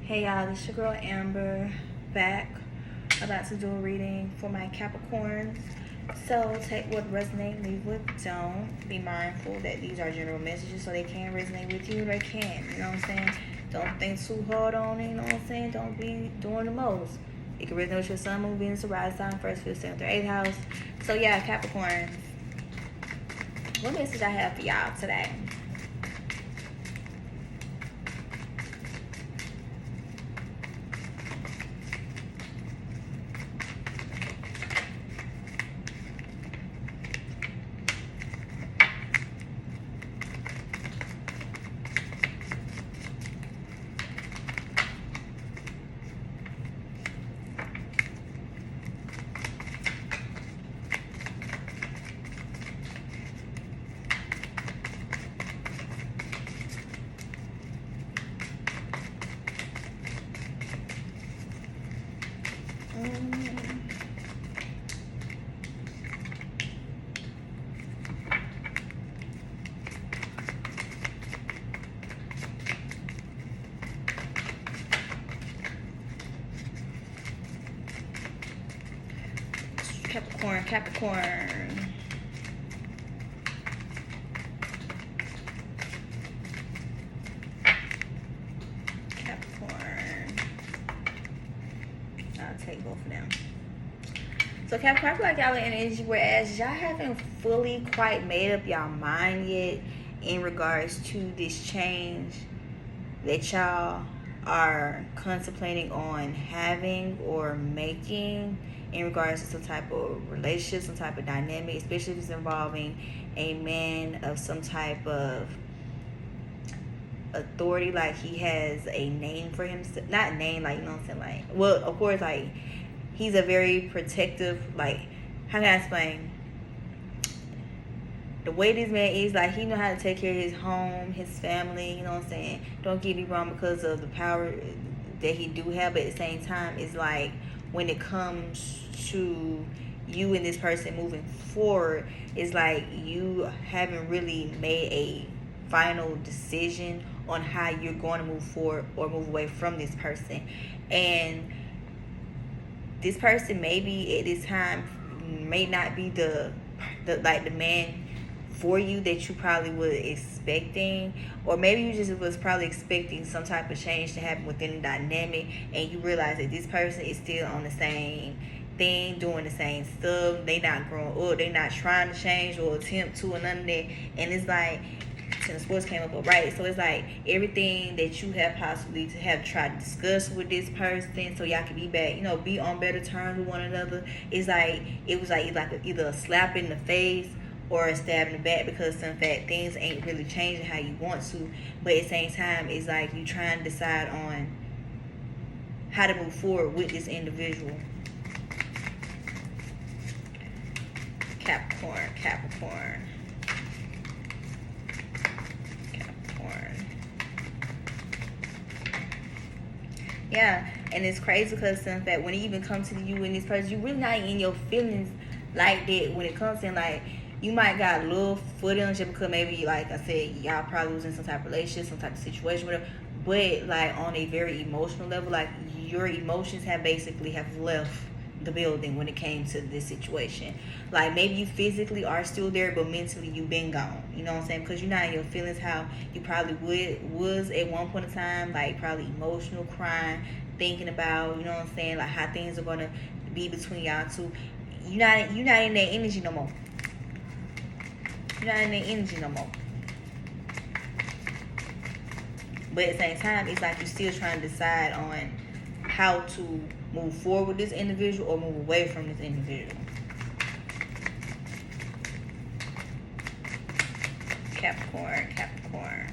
Hey y'all, this your girl Amber back, about to do a reading for my Capricorns. So take what resonate, leave what don't. Be mindful that these are general messages, so they can resonate with you. They can, you know what I'm saying? Don't think too hard on it, you know what I'm saying? Don't be doing the most. It can resonate with your sun, moon, Venus, or rise sign, first, fifth, seventh, or eighth house. So yeah, Capricorn, what message I have for y'all today? Capricorn, Capricorn. Capricorn. I'll take both of them. So Capricorn, I feel like y'all in energy, whereas y'all haven't fully quite made up y'all mind yet in regards to this change that y'all are contemplating on having or making in regards to some type of relationship, some type of dynamic, especially if it's involving a man of some type of authority, like he has a name for himself, not name, like, you know what I'm saying, like, well, of course, like, he's a very protective, like, how can I explain? The way this man is, like, he know how to take care of his home, his family, you know what I'm saying? Don't get me wrong, because of the power that he do have, but at the same time, it's like, when it comes to you and this person moving forward, it's like you haven't really made a final decision on how you're going to move forward or move away from this person. And this person maybe at this time may not be the man for you that you probably was expecting, or maybe you just was probably expecting some type of change to happen within the dynamic, and you realize that this person is still on the same thing, doing the same stuff. They not growing up, they not trying to change or attempt to, or none of that. And it's like, since sports came up, right? So it's like everything that you have possibly to have tried to discuss with this person, so y'all can be back, be on better terms with one another. It's like it was like either a slap in the face or a stab in the back, because in fact things ain't really changing how you want to. But at the same time, it's like you trying to decide on how to move forward with this individual. Capricorn, Capricorn. Yeah, and it's crazy because in fact when it even comes to you and this person, you really not in your feelings like that. When it comes in, like, you might got a little foot in just because maybe, like I said, y'all probably was in some type of relationship, some type of situation, whatever. But like on a very emotional level, like your emotions have left the building when it came to this situation. Like maybe you physically are still there, but mentally you've been gone. You know what I'm saying? Because you're not in your feelings how you probably was at one point in time, like probably emotional, crying, thinking about, you know what I'm saying, like how things are gonna be between y'all two. You're not in that energy no more. You're not in that energy no more. But at the same time, it's like you're still trying to decide on how to move forward with this individual or move away from this individual. Capricorn, Capricorn.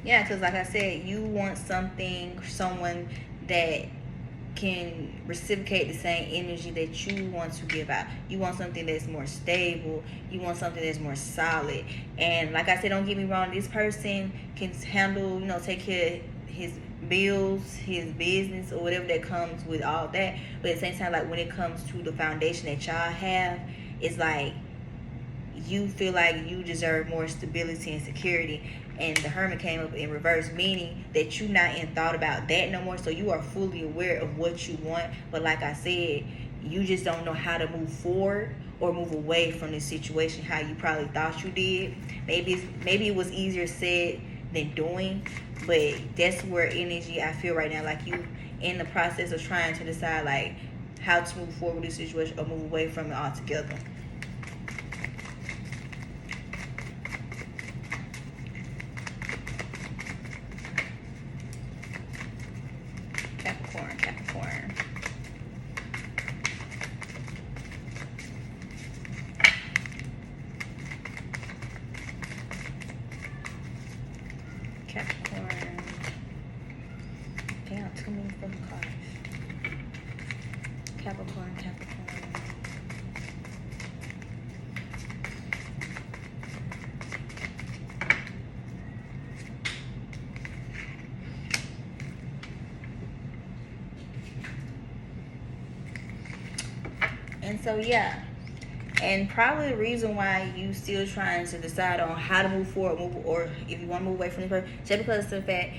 Yeah, because like I said, you want someone that can reciprocate the same energy that you want to give out. You want something that's more stable. You want something that's more solid. And like I said, don't get me wrong, this person can handle, take care of his bills, his business, or whatever that comes with all that. But at the same time, like when it comes to the foundation that y'all have, it's like you feel like you deserve more stability and security. and the Hermit came up in reverse, meaning that you not in thought about that no more. So you are fully aware of what you want, but like I said, you just don't know how to move forward or move away from this situation how you probably thought you did. Maybe it was easier said than doing, but that's where energy I feel right now, like you in the process of trying to decide like how to move forward with this situation or move away from it altogether. Capricorn, Capricorn. Capricorn. Damn, too many fucking cards. Capricorn, Capricorn. And so yeah, and probably the reason why you still trying to decide on how to move forward, or if you want to move away from this person, just because of the fact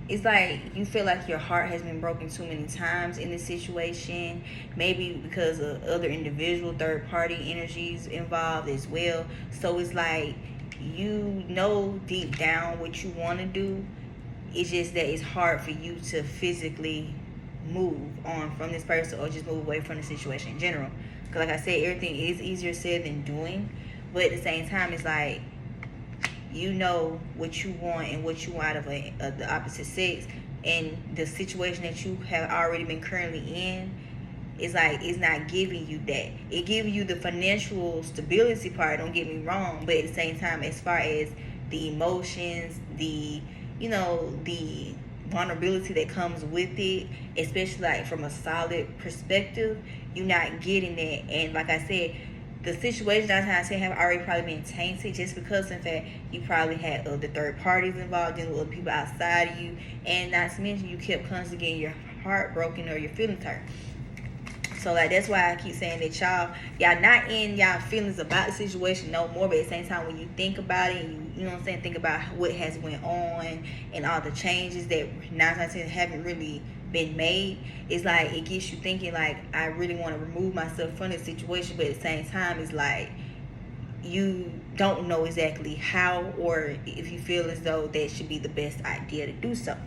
it's like you feel like your heart has been broken too many times in this situation. Maybe because of other individual third party energies involved as well. So it's like you know deep down what you want to do. It's just that it's hard for you to physically move on from this person or just move away from the situation in general. Because like I said, everything is easier said than doing. But at the same time, it's like you know what you want and what you want out of the opposite sex, and the situation that you have already been currently in is like it's not giving you that. It gives you the financial stability part, don't get me wrong, but at the same time, as far as the emotions, the the vulnerability that comes with it, especially like from a solid perspective, you're not getting that. And like I said, the situation I was saying have already probably been tainted just because, in fact, you probably had other third parties involved, dealing with other people outside of you, and not to mention you kept constantly getting your heart broken or your feelings hurt. So like that's why I keep saying that y'all not in y'all feelings about the situation no more, but at the same time when you think about it, and you know what I'm saying, think about what has went on and all the changes that 9 times out of 10 haven't really been made, it's like it gets you thinking like I really want to remove myself from this situation, but at the same time it's like you don't know exactly how, or if you feel as though that should be the best idea to do so.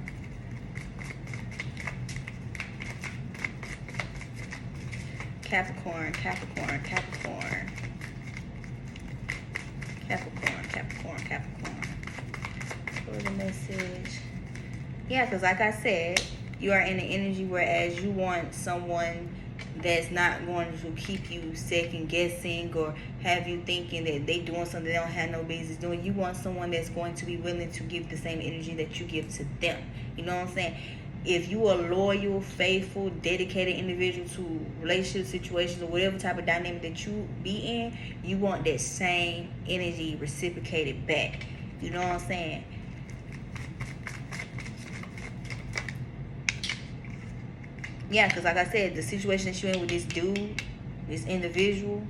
Capricorn, Capricorn, Capricorn. Capricorn, Capricorn, Capricorn. What the message? Yeah, because like I said, you are in the energy whereas you want someone that's not going to keep you second guessing or have you thinking that they doing something they don't have no business doing. You want someone that's going to be willing to give the same energy that you give to them. You know what I'm saying? If you are loyal, faithful, dedicated individual to relationship situations or whatever type of dynamic that you be in, you want that same energy reciprocated back. You know what I'm saying? Yeah, because like I said, the situation that you're in with this dude, this individual,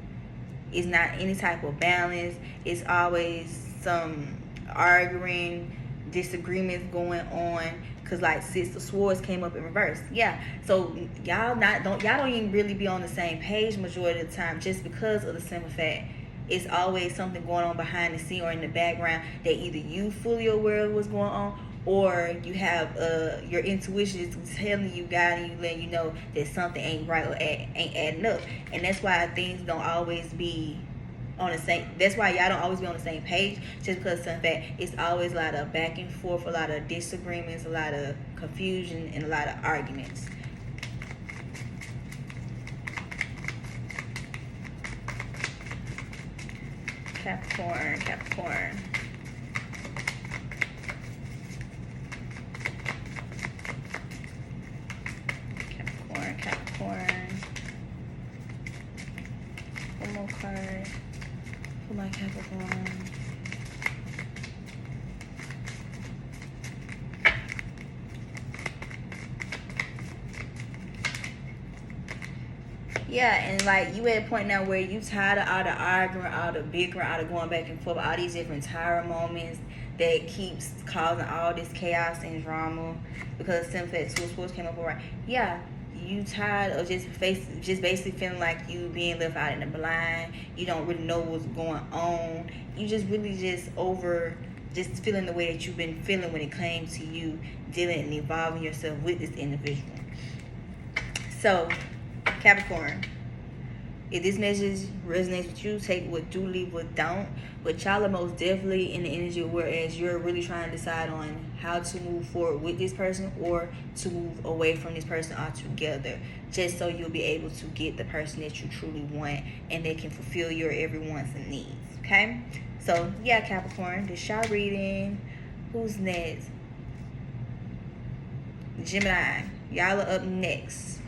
is not any type of balance. It's always some arguing, disagreements going on. Cause like Sister Swords came up in reverse. Yeah. So y'all don't even really be on the same page majority of the time, just because of the simple fact it's always something going on behind the scene or in the background that either you fully aware of what's going on, or you have your intuition is telling you, guiding you, letting you know that something ain't right or ain't adding up. And that's why things don't always be on the same. That's why y'all don't always be on the same page, just because in fact it's always a lot of back and forth, a lot of disagreements, a lot of confusion, and a lot of arguments. Capricorn, Capricorn. Capricorn, Capricorn. One more card for my Capricorn. Yeah, and like you at a point now where you tired of all the arguing, all the bickering, all the going back and forth, all these different tired moments, that keeps causing all this chaos and drama, because since that Two of Swords came up, alright, yeah, you tired of just basically feeling like you being left out in the blind. You don't really know what's going on. You just really just over just feeling the way that you've been feeling when it came to you dealing and evolving yourself with this individual. So, Capricorn, if this message resonates with you, take what do, leave what don't. But y'all are most definitely in the energy whereas you're really trying to decide on how to move forward with this person or to move away from this person altogether, just so you'll be able to get the person that you truly want and they can fulfill your every wants and needs. Okay? So, yeah, Capricorn, this y'all reading. Who's next? Gemini. Y'all are up next.